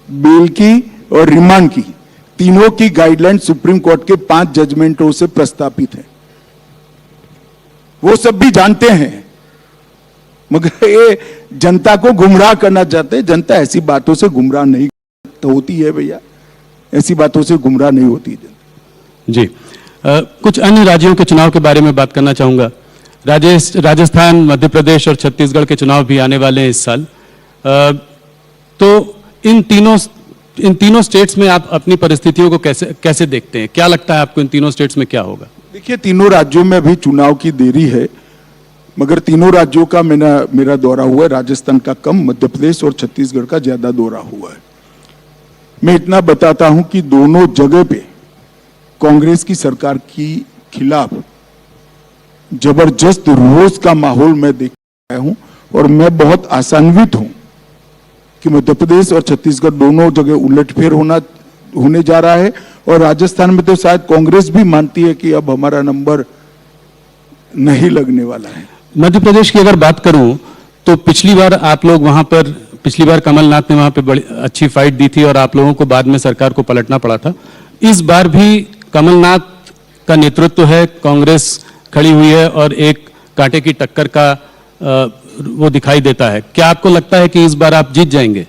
Bell की और remand की, तीनों की गाइडलाइन सुप्रीम कोर्ट के 5 जजमेंटों से प्रस्तावित है। वो सब भी जानते हैं, मगर ये जनता को गुमराह करना चाहते हैं। जनता ऐसी बातों से गुमराह नहीं तो होती है भैया, ऐसी बातों से गुमराह नहीं होती जनता। जी, कुछ अन्य राज्यों के चुनाव के बारे में बात करना चाहूंगा। राजस्थान, मध्य प्रदेश और छत्तीसगढ़ के चुनाव भी आने वाले हैं इस साल। तो इन तीनों स्टेट्स में आप अपनी परिस्थितियों को कैसे देखते हैं? क्या लगता है आपको इन तीनों स्टेट्स में क्या होगा? देखिए, तीनों राज्यों में अभी चुनाव की देरी है, मगर तीनों राज्यों का मेरा दौरा हुआ है। राजस्थान का कम, मध्य प्रदेश और छत्तीसगढ़ का ज्यादा दौरा हुआ है। मैं इतना बताता हूं कि दोनों जगह पे कांग्रेस की सरकार की खिलाफ जबरदस्त रोष का माहौल मैं देख रहा हूं, और मैं बहुत आशान्वित हूं कि मध्य प्रदेश और छत्तीसगढ़ दोनों जगह उलटफेर होने जा रहा है। और राजस्थान में तो शायद कांग्रेस भी मानती है कि अब हमारा नंबर नहीं लगने वाला है। मध्य प्रदेश की अगर बात करूं तो पिछली बार कमलनाथ ने वहां पे बड़ी अच्छी फाइट दी थी और आप लोगों को बाद में सरकार को पलटना पड़ा था। इस बार भी कमलनाथ का नेतृत्व है, कांग्रेस खड़ी हुई है और एक कांटे की टक्कर का वो दिखाई देता है। क्या आपको लगता है कि इस बार आप जीत जाएंगे?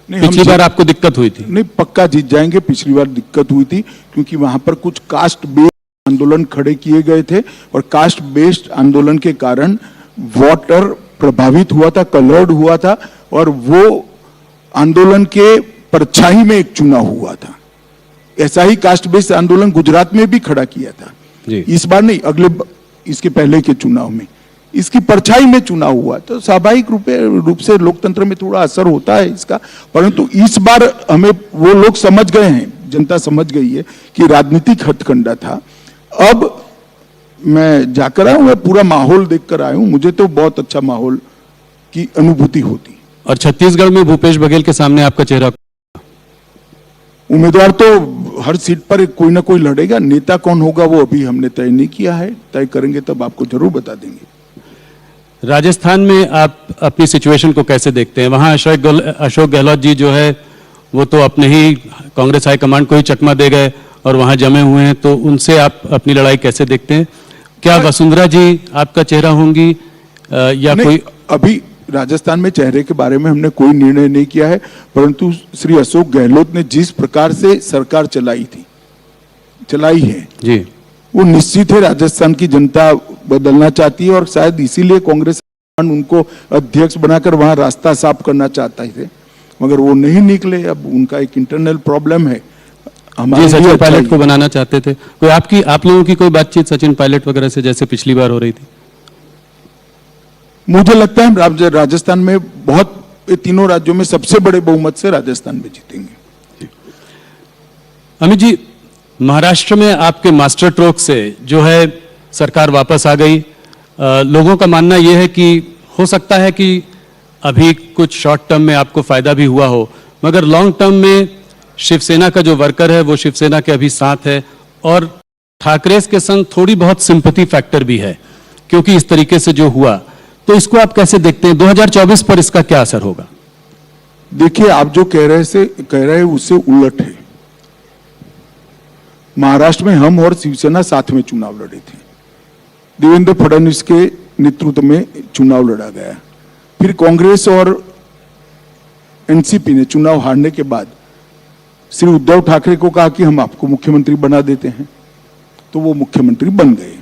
पिछली बार आपको दिक्कत हुई थी। नहीं, पक्का जीत जाएंगे। पिछली बार दिक्कत हुई थी क्योंकि वहां पर कुछ कास्ट बेस्ड आंदोलन खड़े किए गए थे, और कास्ट बेस्ड आंदोलन के कारण वोटर प्रभावित हुआ था, कलर्ड हुआ था, और वो आंदोलन के परछाई में एक चुनाव हुआ था। ऐसा ही कास्ट बेस्ड आंदोलन गुजरात में भी खड़ा किया था जी। इस बार नहीं, इसके पहले के चुनाव में इसकी परछाई में चुनाव हुआ, तो स्वाभाविक रूप से लोकतंत्र में थोड़ा असर होता है इसका। परंतु इस बार हमें वो लोग समझ गए हैं, जनता समझ गई है कि राजनीतिक हथकंडा था। अब मैं जाकर आया हूं, मैं पूरा माहौल देखकर आया हूं, मुझे तो बहुत अच्छा माहौल की अनुभूति होती। और छत्तीसगढ़ में भूपेश बघेल के सामने आपका चेहरा? उम्मीदवार तो हर सीट पर कोई ना कोई लड़ेगा, नेता कौन होगा वो अभी हमने तय नहीं किया है, तय करेंगे तब आपको जरूर बता देंगे। राजस्थान में आप अपनी सिचुएशन को कैसे देखते हैं? वहां अशोक गहलोत जी जो है वो तो अपने ही कांग्रेस हाईकमांड को ही चकमा दे गए और वहां जमे हुए हैं, तो उनसे आप अपनी लड़ाई कैसे देखते हैं? क्या वसुंधरा जी आपका चेहरा होंगी या कोई? अभी राजस्थान में चेहरे के बारे में हमने कोई निर्णय नहीं किया है, परंतु श्री अशोक गहलोत ने जिस प्रकार से सरकार चलाई है जी, वो निश्चित है राजस्थान की जनता बदलना चाहती है, और शायद इसीलिए कांग्रेस उनको अध्यक्ष बनाकर वहां रास्ता साफ करना चाहता थे, मगर वो नहीं निकले। अब उनका एक इंटरनल प्रॉब्लम है। जी, सचिन पायलट को बनाना चाहते थे। कोई आप लोगों की कोई बातचीत सचिन पायलट वगैरह से जैसे पिछली बार हो रही थी? मुझे लगता है राजस्थान में तीनों राज्यों में सबसे बड़े बहुमत से राजस्थान में जीतेंगे। अमित जी, महाराष्ट्र में आपके मास्टर स्ट्रोक से जो है सरकार वापस आ गई। लोगों का मानना यह है कि हो सकता है कि अभी कुछ शॉर्ट टर्म में आपको फायदा भी हुआ हो, मगर लॉन्ग टर्म में शिवसेना का जो वर्कर है वो शिवसेना के अभी साथ है, और ठाकरे के संग थोड़ी बहुत सिंपैथी फैक्टर भी है क्योंकि इस तरीके से जो हुआ। तो इसको आप कैसे देखते हैं? 2024 पर इसका क्या असर होगा? देखिए, आप जो कह रहे हैं उससे उलट है। महाराष्ट्र में हम और शिवसेना साथ में चुनाव लड़े थे। देवेंद्र फडणवीस के नेतृत्व में चुनाव लड़ा गया। फिर कांग्रेस और एनसीपी ने चुनाव हारने के बाद श्री उद्धव ठाकरे को कहा कि हम आपको मुख्यमंत्री बना देते हैं, तो वो मुख्यमंत्री बन गए।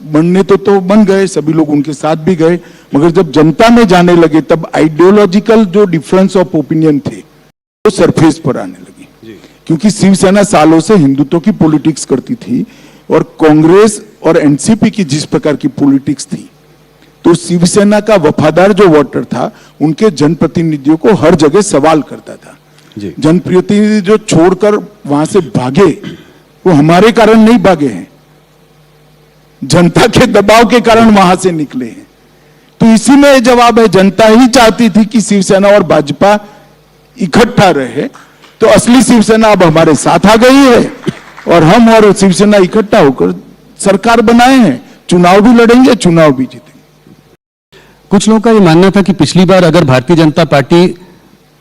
बनने तो बन गए, सभी लोग उनके साथ भी गए, मगर जब जनता में जाने लगे तब आइडियोलॉजिकल जो डिफरेंस ऑफ ओपिनियन थे वो सरफेस पर आने लगे। क्योंकि शिवसेना सालों से हिंदुत्व की पॉलिटिक्स करती थी, और कांग्रेस और एनसीपी की जिस प्रकार की पॉलिटिक्स थी, तो शिवसेना का वफादार जो वोटर था उनके जनप्रतिनिधियों को हर जगह सवाल करता था। जनप्रतिनिधि जो छोड़कर वहां से भागे वो हमारे कारण नहीं भागे हैं, जनता के दबाव के कारण वहां से निकले हैं। तो इसी में जवाब है, जनता ही चाहती थी कि शिवसेना और भाजपा इकट्ठा रहे, तो असली शिवसेना अब हमारे साथ आ गई है, और हम और शिवसेना इकट्ठा होकर सरकार बनाए हैं। चुनाव भी लड़ेंगे, चुनाव भी जीतेंगे। कुछ लोगों का यह मानना था कि पिछली बार अगर भारतीय जनता पार्टी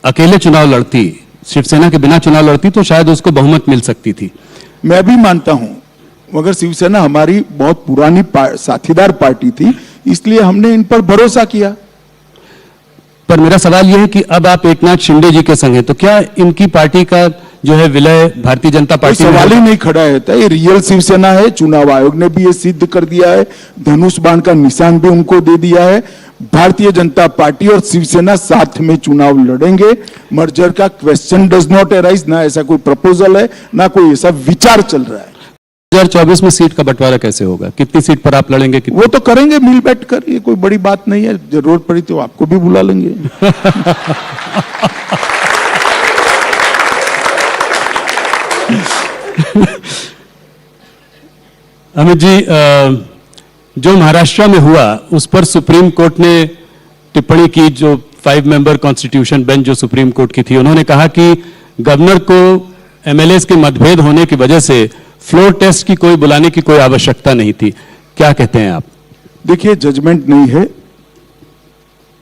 अकेले चुनाव लड़ती शिवसेना के बिना चुनाव लड़ती तो शायद उसको बहुमत मिल सकती थी। मैं भी मानता हूं, मगर शिवसेना हमारी बहुत पुरानी साथीदार पार्टी थी, इसलिए हमने इन पर भरोसा किया। पर मेरा सवाल यह है कि अब आप एकनाथ शिंदे जी के संग हैं, तो क्या इनकी पार्टी का जो है विलय भारतीय जनता कोई पार्टी में सवाल ही होगा? नहीं खड़ा है। ये रियल शिवसेना है, चुनाव आयोग ने भी ये सिद्ध कर दिया है, धनुष बाण का निशान भी उनको दे दिया है। भारतीय जनता पार्टी और शिवसेना साथ में चुनाव लड़ेंगे। मर्जर का क्वेश्चन डज नॉट अराइज, ना ऐसा कोई प्रपोजल है, ना कोई ऐसा विचार चल रहा है। 2024 में सीट का बंटवारा कैसे होगा? कितनी सीट पर आप लड़ेंगे? वो तो करेंगे मिल बैठ कर, ये कोई बड़ी बात नहीं है। जरूरत पड़ी तो आपको भी बुला लेंगे। अमित जी, जो महाराष्ट्र में हुआ उस पर सुप्रीम कोर्ट ने टिप्पणी की, जो 5 मेंबर कॉन्स्टिट्यूशन बेंच जो सुप्रीम कोर्ट की थी, उन्होंने कहा कि गवर्नर को एमएलएस के मतभेद होने की वजह से फ्लोर टेस्ट की कोई बुलाने की कोई आवश्यकता नहीं थी। क्या कहते हैं आप? देखिए, जजमेंट नहीं है,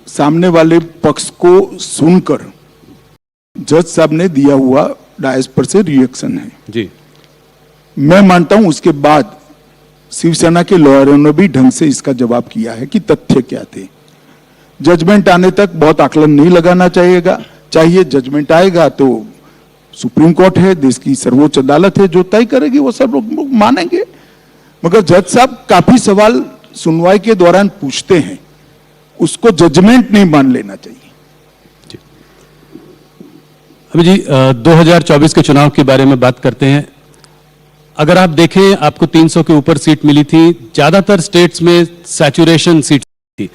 सामने वाले पक्ष को सुनकर जज साहब ने दिया हुआ डायस पर से रिएक्शन है जी। मैं मानता हूं उसके बाद शिवसेना के लॉयरों ने भी ढंग से इसका जवाब किया है कि तथ्य क्या थे। जजमेंट आने तक बहुत आकलन नहीं लगाना चाहिए। जजमेंट आएगा तो सुप्रीम कोर्ट है, देश की सर्वोच्च अदालत है, जो तय करेगी वो सब लोग मानेंगे। मगर जज साहब काफी सवाल सुनवाई के दौरान पूछते हैं, उसको जजमेंट नहीं मान लेना चाहिए। अभी जी, 2024 के चुनाव के बारे में बात करते हैं। अगर आप देखें, आपको 300 के ऊपर सीट मिली थी, ज्यादातर स्टेट्स में सैचुरेशन सीट थी।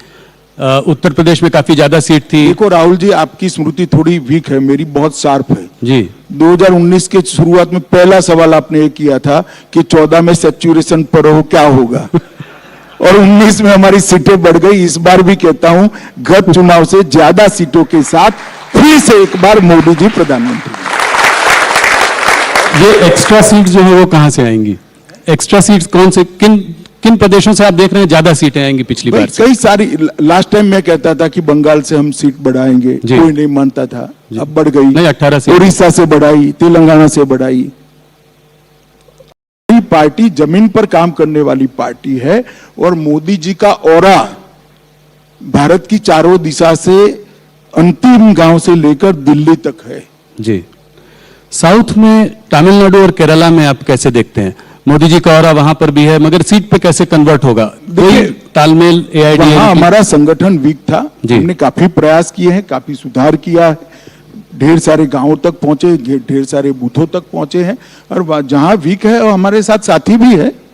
उत्तर प्रदेश में काफी ज्यादा सीट थी। देखो राहुल जी, आपकी स्मृति थोड़ी वीक है, मेरी बहुत शार्प है जी। 2019 के शुरुआत में पहला सवाल आपने ये किया था कि 14 में सैचुरेशन पर हो क्या होगा, और 19 में हमारी सीटें बढ़ गई। इस बार भी कहता हूं, गत चुनाव से ज्यादा सीटों के साथ फिर से एक बार मोदी जी प्रधानमंत्री। ये एक्स्ट्रा सीट जो है वो कहां से आएंगी? एक्स्ट्रा सीट्स कौन से, किन प्रदेशों से आप देख रहे हैं ज्यादा सीटें आएंगी पिछली बार से? कई सारी, लास्ट टाइम मैं कहता था कि बंगाल से हम सीट बढ़ाएंगे, कोई नहीं मानता था, अब बढ़ गई। नहीं, 18 सीट। उड़ीसा से बढ़ाई, तेलंगाना से बढ़ाई। पार्टी जमीन पर काम करने वाली पार्टी है, और मोदी जी का ऑरा भारत की चारों दिशा से अंतिम गांव से लेकर दिल्ली तक है जी। साउथ में तमिलनाडु और केरला में आप कैसे देखते हैं? मोदी जी का ऑरा वहां पर भी है, मगर सीट पे कैसे कन्वर्ट होगा? कोई तालमेल एआईएडीएमके? वहां हमारा संगठन वीक था, जी। हमने काफी प्रयास किए हैं, काफी सुधार किया है, ढेर सारे गांवों तक पहुंचे, ढेर सारे बूथों तक पहुंचे हैं, और जहां वीक है हमारे साथ साथी भी है।